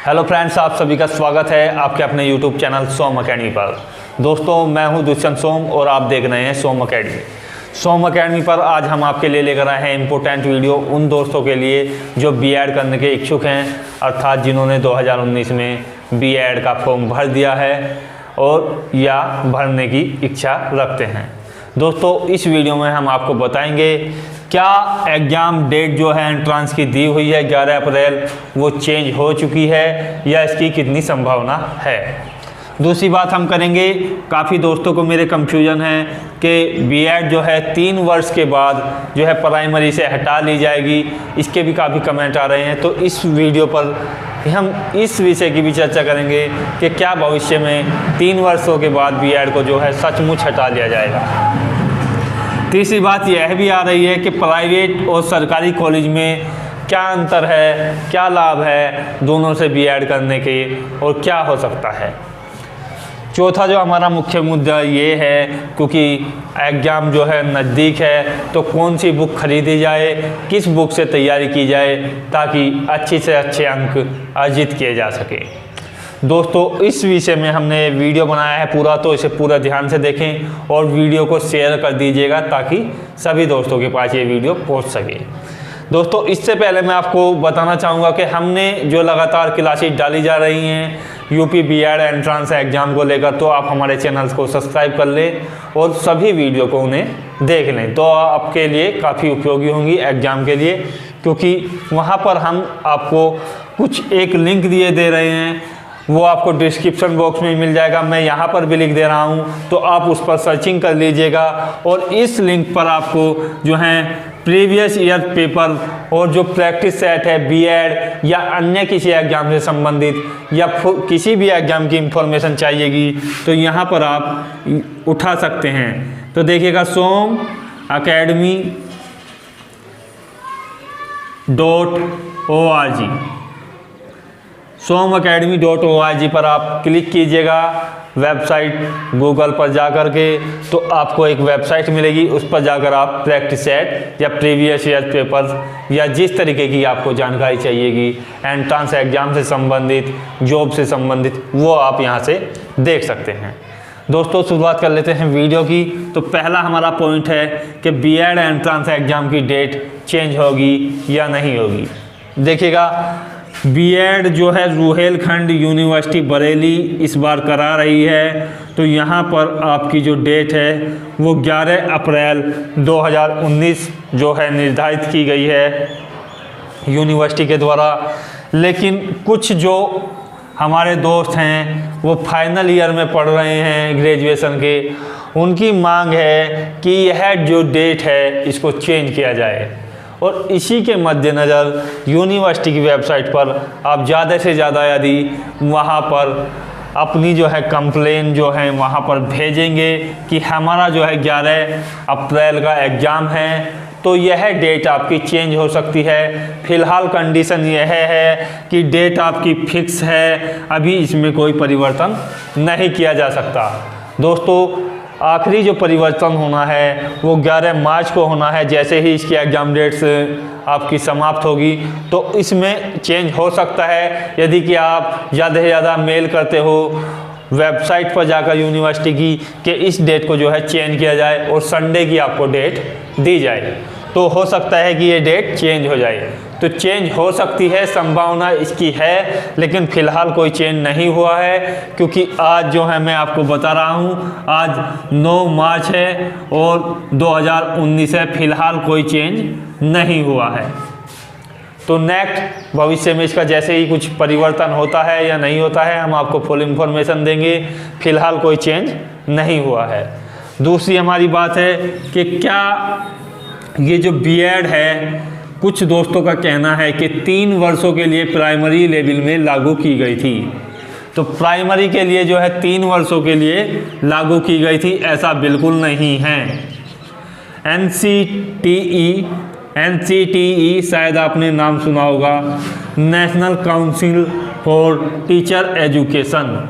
Hello friends, आप सभी का स्वागत है आपके अपने यूट्यूब चैनल सोम अकेडमी पर। दोस्तों, मैं हूं दुष्यंत सोम और आप देख रहे हैं सोम अकेडमी। सोम अकेडमी पर आज हम आपके लिए लेकर आए हैं इम्पोर्टेंट वीडियो उन दोस्तों के लिए जो बीएड करने के इच्छुक हैं, अर्थात जिन्होंने 2019 में बीएड का फॉर्म भर दिया है और या भरने की इच्छा रखते हैं। दोस्तों, इस वीडियो में हम आपको बताएंगे क्या एग्ज़ाम डेट जो है एंट्रेंस की दी हुई है 11 अप्रैल, वो चेंज हो चुकी है या इसकी कितनी संभावना है। दूसरी बात हम करेंगे, काफ़ी दोस्तों को मेरे कंफ्यूजन है कि बीएड जो है 3 वर्ष के बाद जो है प्राइमरी से हटा ली जाएगी, इसके भी काफ़ी कमेंट आ रहे हैं। तो इस वीडियो पर हम इस विषय की भी चर्चा करेंगे कि क्या भविष्य में 3 वर्षों के बाद बीएड को जो है सचमुच हटा लिया जाएगा। तीसरी बात यह भी आ रही है कि प्राइवेट और सरकारी कॉलेज में क्या अंतर है, क्या लाभ है दोनों से बीएड करने के और क्या हो सकता है। चौथा जो हमारा मुख्य मुद्दा ये है, क्योंकि एग्ज़ाम जो है नज़दीक है, तो कौन सी बुक खरीदी जाए, किस बुक से तैयारी की जाए ताकि अच्छे से अच्छे अंक अर्जित किए जा सके। दोस्तों, इस विषय में हमने वीडियो बनाया है पूरा, तो इसे पूरा ध्यान से देखें और वीडियो को शेयर कर दीजिएगा ताकि सभी दोस्तों के पास ये वीडियो पहुंच सके। दोस्तों, इससे पहले मैं आपको बताना चाहूँगा कि हमने जो लगातार क्लासेस डाली जा रही हैं यूपी बीएड एंट्रेंस एग्ज़ाम को लेकर, तो आप हमारे चैनल्स को सब्सक्राइब कर लें और सभी वीडियो को उन्हें देख लें, तो आपके लिए काफ़ी उपयोगी होंगी एग्ज़ाम के लिए। क्योंकि वहाँ पर हम आपको कुछ एक लिंक दिए दे रहे हैं, वो आपको डिस्क्रिप्शन बॉक्स में मिल जाएगा, मैं यहाँ पर भी लिख दे रहा हूँ, तो आप उस पर सर्चिंग कर लीजिएगा और इस लिंक पर आपको जो है प्रीवियस ईयर पेपर और जो प्रैक्टिस सेट है बीएड या अन्य किसी एग्ज़ाम से संबंधित या किसी भी एग्ज़ाम की इंफॉर्मेशन चाहिएगी तो यहाँ पर आप उठा सकते हैं। तो देखिएगा सोम अकेडमी .org, somaacademy.org पर आप क्लिक कीजिएगा वेबसाइट गूगल पर जाकर के, तो आपको एक वेबसाइट मिलेगी, उस पर जाकर आप प्रैक्टिस सेट या प्रीवियस ईयर पेपर या जिस तरीके की आपको जानकारी चाहिएगी एंट्रेंस एग्ज़ाम से संबंधित, जॉब से संबंधित, वो आप यहाँ से देख सकते हैं। दोस्तों, शुरुआत कर लेते हैं वीडियो की। तो पहला हमारा पॉइंट है कि बीएड एंट्रेंस एग्ज़ाम की डेट चेंज होगी या नहीं होगी। देखिएगा, बीएड जो है रुहेलखंड यूनिवर्सिटी बरेली इस बार करा रही है, तो यहाँ पर आपकी जो डेट है वो 11 अप्रैल 2019 जो है निर्धारित की गई है यूनिवर्सिटी के द्वारा। लेकिन कुछ जो हमारे दोस्त हैं वो फाइनल ईयर में पढ़ रहे हैं ग्रेजुएशन के, उनकी मांग है कि यह जो डेट है इसको चेंज किया जाए। और इसी के मद्देनज़र यूनिवर्सिटी की वेबसाइट पर आप ज़्यादा से ज़्यादा यदि वहाँ पर अपनी जो है कंप्लेन जो है वहाँ पर भेजेंगे कि हमारा जो है 11 अप्रैल का एग्ज़ाम है, तो यह डेट आपकी चेंज हो सकती है। फ़िलहाल कंडीशन यह है कि डेट आपकी फिक्स है, अभी इसमें कोई परिवर्तन नहीं किया जा सकता। दोस्तों, आखिरी जो परिवर्तन होना है वो 11 मार्च को होना है। जैसे ही इसकी एग्ज़ाम डेट्स आपकी समाप्त होगी तो इसमें चेंज हो सकता है, यदि कि आप ज़्यादा से ज़्यादा मेल करते हो वेबसाइट पर जाकर यूनिवर्सिटी की कि इस डेट को जो है चेंज किया जाए और संडे की आपको डेट दी जाए, तो हो सकता है कि ये डेट चेंज हो जाए। तो चेंज हो सकती है, संभावना इसकी है, लेकिन फ़िलहाल कोई चेंज नहीं हुआ है। क्योंकि आज जो है मैं आपको बता रहा हूँ, आज 9 मार्च है और 2019 है, फ़िलहाल कोई चेंज नहीं हुआ है। तो नेक्स्ट भविष्य में इसका जैसे ही कुछ परिवर्तन होता है या नहीं होता है, हम आपको फुल इन्फॉर्मेशन देंगे। फ़िलहाल कोई चेंज नहीं हुआ है। दूसरी हमारी बात है कि क्या ये जो बीएड है, कुछ दोस्तों का कहना है कि 3 वर्षों के लिए प्राइमरी लेवल में लागू की गई थी। तो प्राइमरी के लिए जो है 3 वर्षों के लिए लागू की गई थी, ऐसा बिल्कुल नहीं है। एनसीटीई शायद आपने नाम सुना होगा, national council for teacher education,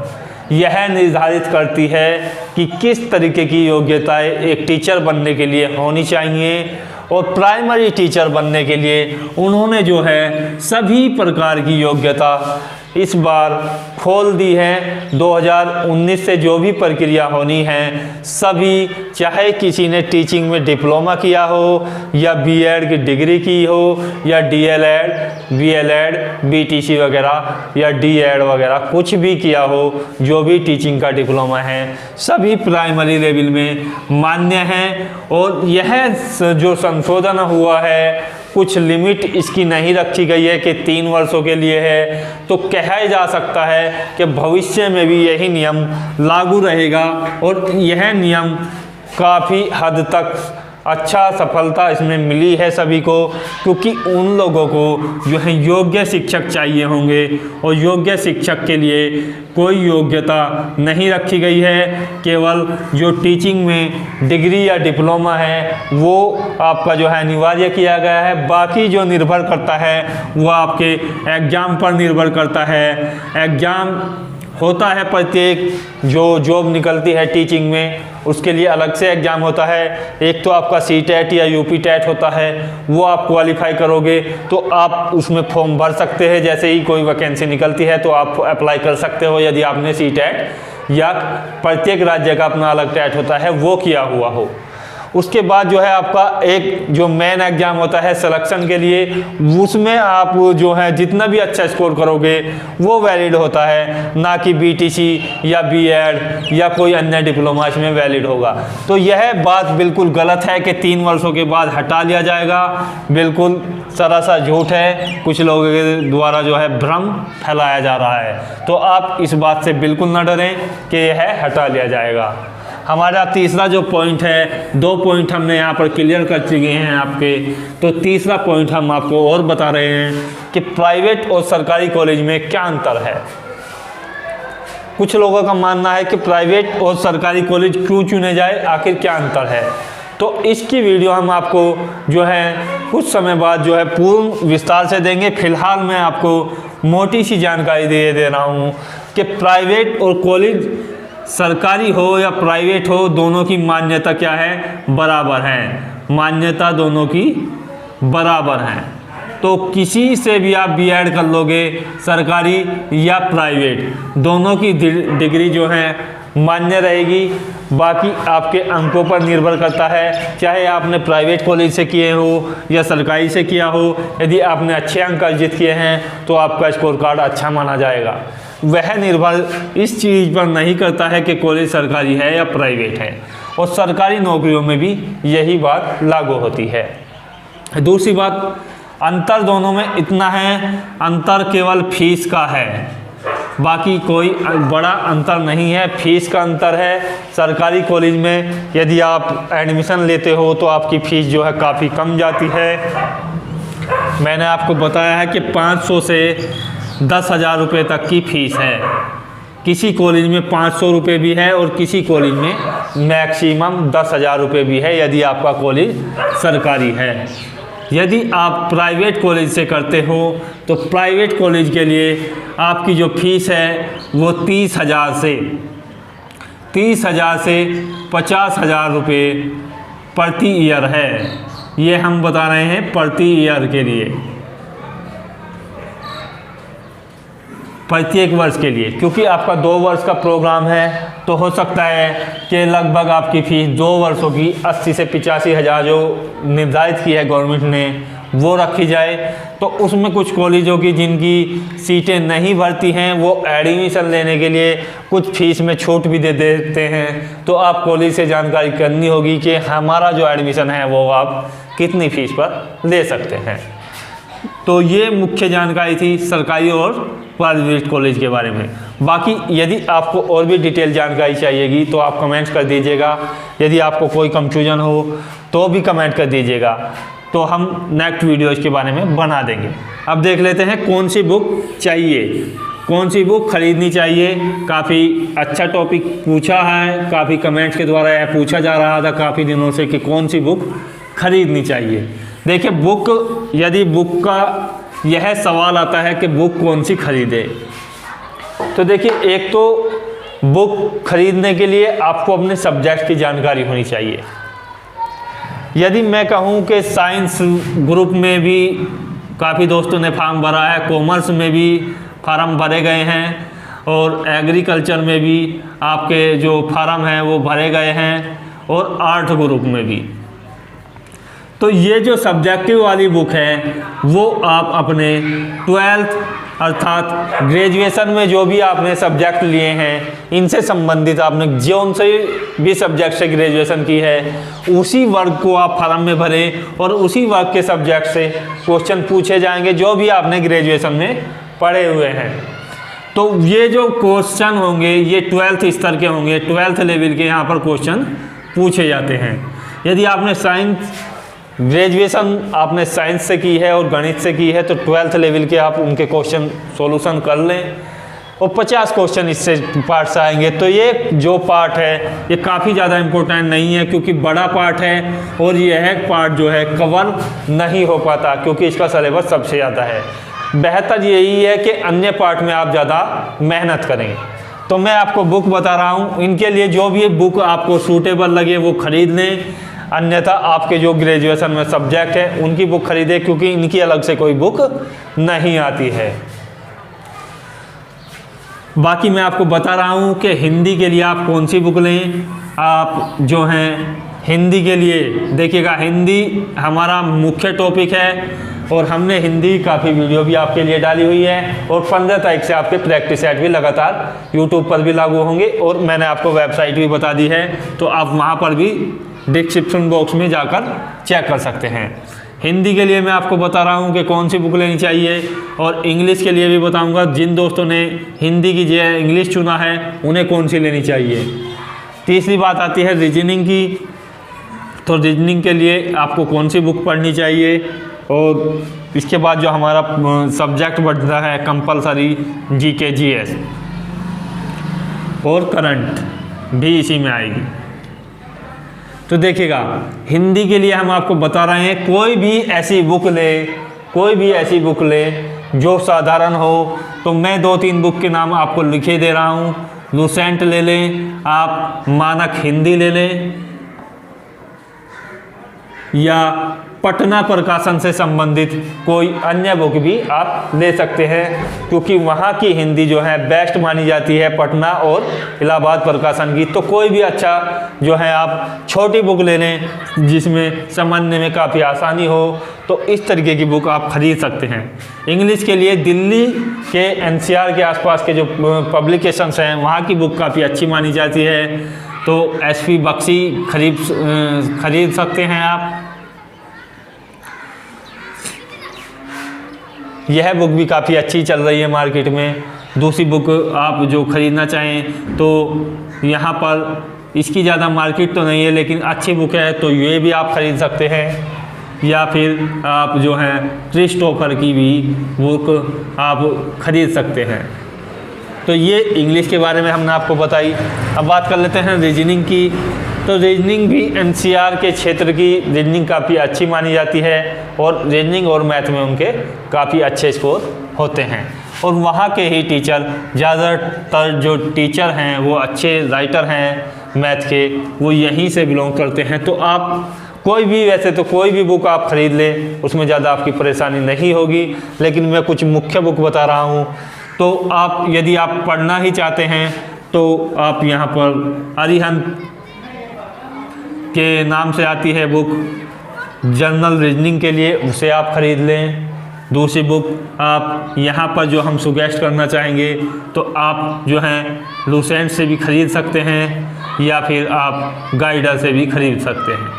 यह निर्धारित करती है कि किस तरीके की योग्यताएं एक टीचर बनने के लिए होनी चाहिए और प्राइमरी टीचर बनने के लिए उन्होंने जो है सभी प्रकार की योग्यता इस बार खोल दी है। 2019 से जो भी प्रक्रिया होनी है सभी, चाहे किसी ने टीचिंग में डिप्लोमा किया हो या बीएड की डिग्री की हो या डीएलएड, बीएलएड, बीटीसी वगैरह या डीएड वगैरह कुछ भी किया हो, जो भी टीचिंग का डिप्लोमा है सभी प्राइमरी लेवल में मान्य है। और यह जो संशोधन हुआ है कुछ लिमिट इसकी नहीं रखी गई है कि 3 वर्षों के लिए है, तो कहा जा सकता है कि भविष्य में भी यही नियम लागू रहेगा और यह नियम काफ़ी हद तक अच्छा सफलता इसमें मिली है सभी को, क्योंकि उन लोगों को जो है योग्य शिक्षक चाहिए होंगे और योग्य शिक्षक के लिए कोई योग्यता नहीं रखी गई है। केवल जो टीचिंग में डिग्री या डिप्लोमा है वो आपका जो है अनिवार्य किया गया है। बाकी जो निर्भर करता है वो आपके एग्ज़ाम पर निर्भर करता है। एग्ज़ाम होता है प्रत्येक जो जॉब निकलती है टीचिंग में उसके लिए अलग से एग्ज़ाम होता है। एक तो आपका सीटेट या यूपी टेट होता है, वो आप क्वालिफाई करोगे तो आप उसमें फॉर्म भर सकते हैं। जैसे ही कोई वैकेंसी निकलती है तो आप अप्लाई कर सकते हो यदि आपने सीटेट या प्रत्येक राज्य का अपना अलग टेट होता है वो किया हुआ हो। उसके बाद जो है आपका एक जो मेन एग्ज़ाम होता है सिलेक्शन के लिए, उसमें आप जो है जितना भी अच्छा स्कोर करोगे वो वैलिड होता है, ना कि बीटीसी या बीएड या कोई अन्य डिप्लोमा इसमें वैलिड होगा। तो यह बात बिल्कुल गलत है कि 3 वर्षों के बाद हटा लिया जाएगा, बिल्कुल सरासर झूठ है। कुछ लोगों के द्वारा जो है भ्रम फैलाया जा रहा है, तो आप इस बात से बिल्कुल न डरें कि यह हटा लिया जाएगा। हमारा तीसरा जो पॉइंट है, 2 पॉइंट हमने यहाँ पर क्लियर कर चुके हैं आपके, तो तीसरा पॉइंट हम आपको और बता रहे हैं कि प्राइवेट और सरकारी कॉलेज में क्या अंतर है। कुछ लोगों का मानना है कि प्राइवेट और सरकारी कॉलेज क्यों चुने जाए, आखिर क्या अंतर है। तो इसकी वीडियो हम आपको जो है कुछ समय बाद जो है पूर्ण विस्तार से देंगे। फिलहाल मैं आपको मोटी सी जानकारी दे रहा हूँ कि प्राइवेट और कॉलेज सरकारी हो या प्राइवेट हो दोनों की मान्यता क्या है, बराबर है। मान्यता दोनों की बराबर है। तो किसी से भी आप बीएड कर लोगे, सरकारी या प्राइवेट, दोनों की डिग्री जो है मान्य रहेगी। बाकी आपके अंकों पर निर्भर करता है, चाहे आपने प्राइवेट कॉलेज से किए हो या सरकारी से किया हो। यदि आपने अच्छे अंक अर्जित किए हैं तो आपका स्कोर कार्ड अच्छा माना जाएगा। वह निर्भर इस चीज़ पर नहीं करता है कि कॉलेज सरकारी है या प्राइवेट है, और सरकारी नौकरियों में भी यही बात लागू होती है। दूसरी बात, अंतर दोनों में इतना है, अंतर केवल फीस का है, बाकी कोई बड़ा अंतर नहीं है। फीस का अंतर है। सरकारी कॉलेज में यदि आप एडमिशन लेते हो तो आपकी फ़ीस जो है काफ़ी कम जाती है। मैंने आपको बताया है कि 500 से 10,000 रुपये तक की फ़ीस है। किसी कॉलेज में 500 रुपये भी है और किसी कॉलेज में मैक्सिमम 10,000 रुपये भी है यदि आपका कॉलेज सरकारी है। यदि आप प्राइवेट कॉलेज से करते हो तो प्राइवेट कॉलेज के लिए आपकी जो फ़ीस है वो 30,000 से 50,000 रुपये प्रति ईयर है। ये हम बता रहे हैं प्रति ईयर के लिए, प्रत्येक वर्ष के लिए, क्योंकि आपका 2 वर्ष का प्रोग्राम है तो हो सकता है कि लगभग आपकी फ़ीस 2 वर्षों की 80 से 85,000 जो निर्धारित की है गवर्नमेंट ने वो रखी जाए। तो उसमें कुछ कॉलेजों की जिनकी सीटें नहीं भरती हैं वो एडमिशन लेने के लिए कुछ फ़ीस में छूट भी दे देते हैं। तो आप कॉलेज से जानकारी करनी होगी कि हमारा जो एडमिशन है वो आप कितनी फ़ीस पर ले सकते हैं। तो ये मुख्य जानकारी थी सरकारी और प्राइवेट कॉलेज के बारे में। बाकी यदि आपको और भी डिटेल जानकारी चाहिएगी तो आप कमेंट कर दीजिएगा। यदि आपको कोई कंफ्यूजन हो तो भी कमेंट कर दीजिएगा, तो हम नेक्स्ट वीडियो इसके बारे में बना देंगे। अब देख लेते हैं कौन सी बुक चाहिए, कौन सी बुक खरीदनी चाहिए। काफ़ी अच्छा टॉपिक पूछा है, काफ़ी कमेंट्स के द्वारा यह पूछा जा रहा था काफ़ी दिनों से कि कौन सी बुक खरीदनी चाहिए। देखिए बुक, यदि बुक का यह सवाल आता है कि बुक कौन सी खरीदे, तो देखिए एक तो बुक खरीदने के लिए आपको अपने सब्जेक्ट की जानकारी होनी चाहिए। यदि मैं कहूँ कि साइंस ग्रुप में भी काफ़ी दोस्तों ने फॉर्म भरा है, कॉमर्स में भी फार्म भरे गए हैं और एग्रीकल्चर में भी आपके जो फार्म हैं वो भरे गए हैं और आर्ट ग्रुप में भी। तो ये जो सब्जेक्टिव वाली बुक है वो आप अपने 12th अर्थात ग्रेजुएशन में जो भी आपने सब्जेक्ट लिए हैं इनसे संबंधित आपने जो से भी सब्जेक्ट से ग्रेजुएशन की है उसी वर्ग को आप फार्म में भरें और उसी वर्ग के सब्जेक्ट से क्वेश्चन पूछे जाएंगे जो भी आपने ग्रेजुएशन में पढ़े हुए हैं। तो ये जो क्वेश्चन होंगे ये 12th स्तर के होंगे, 12th लेवल के यहाँ पर क्वेश्चन पूछे जाते हैं। यदि आपने साइंस ग्रेजुएशन आपने साइंस से की है और गणित से की है तो 12th लेवल के आप उनके क्वेश्चन सॉल्यूशन कर लें और 50 क्वेश्चन इससे पार्ट से आएंगे। तो ये जो पार्ट है ये काफ़ी ज़्यादा इम्पोर्टेंट नहीं है क्योंकि बड़ा पार्ट है और यह पार्ट जो है कवर नहीं हो पाता क्योंकि इसका सिलेबस सबसे ज़्यादा है। बेहतर यही है कि अन्य पार्ट में आप ज़्यादा मेहनत करें। तो मैं आपको बुक बता रहा हूँ, इनके लिए जो भी बुक आपको सूटेबल लगे वो ख़रीद लें, अन्यथा आपके जो ग्रेजुएशन में सब्जेक्ट है उनकी बुक खरीदें क्योंकि इनकी अलग से कोई बुक नहीं आती है। बाकी मैं आपको बता रहा हूँ कि हिंदी के लिए आप कौन सी बुक लें। आप जो हैं हिंदी के लिए देखिएगा, हिंदी हमारा मुख्य टॉपिक है और हमने हिंदी काफ़ी वीडियो भी आपके लिए डाली हुई है और 15 तारीख से आपके प्रैक्टिस सेट भी लगातार यूट्यूब पर भी लागू होंगे और मैंने आपको वेबसाइट भी बता दी है तो आप वहाँ पर भी डिस्क्रिप्शन बॉक्स में जाकर चेक कर सकते हैं। हिंदी के लिए मैं आपको बता रहा हूँ कि कौन सी बुक लेनी चाहिए और इंग्लिश के लिए भी बताऊँगा जिन दोस्तों ने हिंदी की जगह इंग्लिश चुना है उन्हें कौन सी लेनी चाहिए। तीसरी बात आती है रीजनिंग की, तो रीजनिंग के लिए आपको कौन सी बुक पढ़नी चाहिए और इसके बाद जो हमारा सब्जेक्ट बढ़ता है कंपलसरी जीके जीएस और करंट भी इसी में आएगी। तो देखिएगा हिंदी के लिए हम आपको बता रहे हैं कोई भी ऐसी बुक ले जो साधारण हो। तो मैं 2-3 बुक के नाम आपको लिखे दे रहा हूँ। लुसेंट ले लें, आप मानक हिंदी ले लें या पटना प्रकाशन से संबंधित कोई अन्य बुक भी आप ले सकते हैं क्योंकि वहाँ की हिंदी जो है बेस्ट मानी जाती है पटना और इलाहाबाद प्रकाशन की। तो कोई भी अच्छा जो है आप छोटी बुक ले लें जिसमें समझने में काफ़ी आसानी हो, तो इस तरीके की बुक आप खरीद सकते हैं। इंग्लिश के लिए दिल्ली के एनसीआर के आसपास के जो पब्लिकेशंस हैं वहाँ की बुक काफ़ी अच्छी मानी जाती है, तो एसपी बख्शी खरीद सकते हैं आप। यह बुक भी काफ़ी अच्छी चल रही है मार्केट में। दूसरी बुक आप जो ख़रीदना चाहें तो यहाँ पर इसकी ज़्यादा मार्केट तो नहीं है लेकिन अच्छी बुक है तो ये भी आप ख़रीद सकते हैं या फिर आप जो है क्रिस्टोफर की भी बुक आप ख़रीद सकते हैं। तो ये इंग्लिश के बारे में हमने आपको बताई। अब बात कर लेते हैं रीजनिंग की। तो रीजनिंग भी एनसीआर के क्षेत्र की रीजनिंग काफ़ी अच्छी मानी जाती है और रीजनिंग और मैथ में उनके काफ़ी अच्छे स्कोर होते हैं और वहाँ के ही टीचर ज़्यादातर जो टीचर हैं वो अच्छे राइटर हैं मैथ के, वो यहीं से बिलोंग करते हैं। तो आप कोई भी वैसे तो कोई भी बुक आप ख़रीद लें उसमें ज़्यादा आपकी परेशानी नहीं होगी, लेकिन मैं कुछ मुख्य बुक बता रहा हूँ। तो आप यदि आप पढ़ना ही चाहते हैं तो आप यहाँ पर अरिहंत के नाम से आती है बुक जनरल रीजनिंग के लिए, उसे आप ख़रीद लें। दूसरी बुक आप यहाँ पर जो हम सुगेस्ट करना चाहेंगे तो आप जो हैं लुसेंट से भी ख़रीद सकते हैं या फिर आप गाइडर से भी ख़रीद सकते हैं।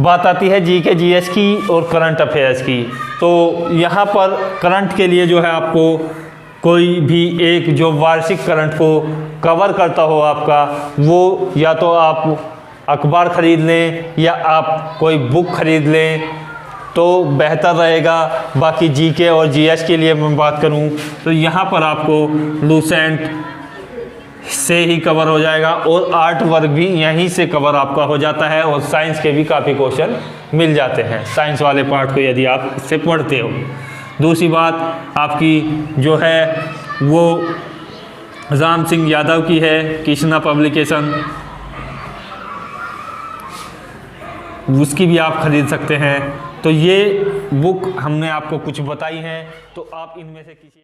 बात आती है जीके जीएस की और करंट अफेयर्स की। तो यहाँ पर करंट के लिए जो है आपको कोई भी एक जो वार्षिक करंट को कवर करता हो आपका, वो या तो आप अखबार ख़रीद लें या आप कोई बुक ख़रीद लें तो बेहतर रहेगा। बाकी जीके और जीएस के लिए मैं बात करूं तो यहाँ पर आपको लुसेंट से ही कवर हो जाएगा और आर्ट वर्क भी यहीं से कवर आपका हो जाता है और साइंस के भी काफ़ी क्वेश्चन मिल जाते हैं साइंस वाले पार्ट को यदि आप इससे पढ़ते हो। दूसरी बात आपकी जो है वो राम सिंह यादव की है, कृष्णा पब्लिकेशन, उसकी भी आप ख़रीद सकते हैं। तो ये बुक हमने आपको कुछ बताई हैं, तो आप इनमें से किसी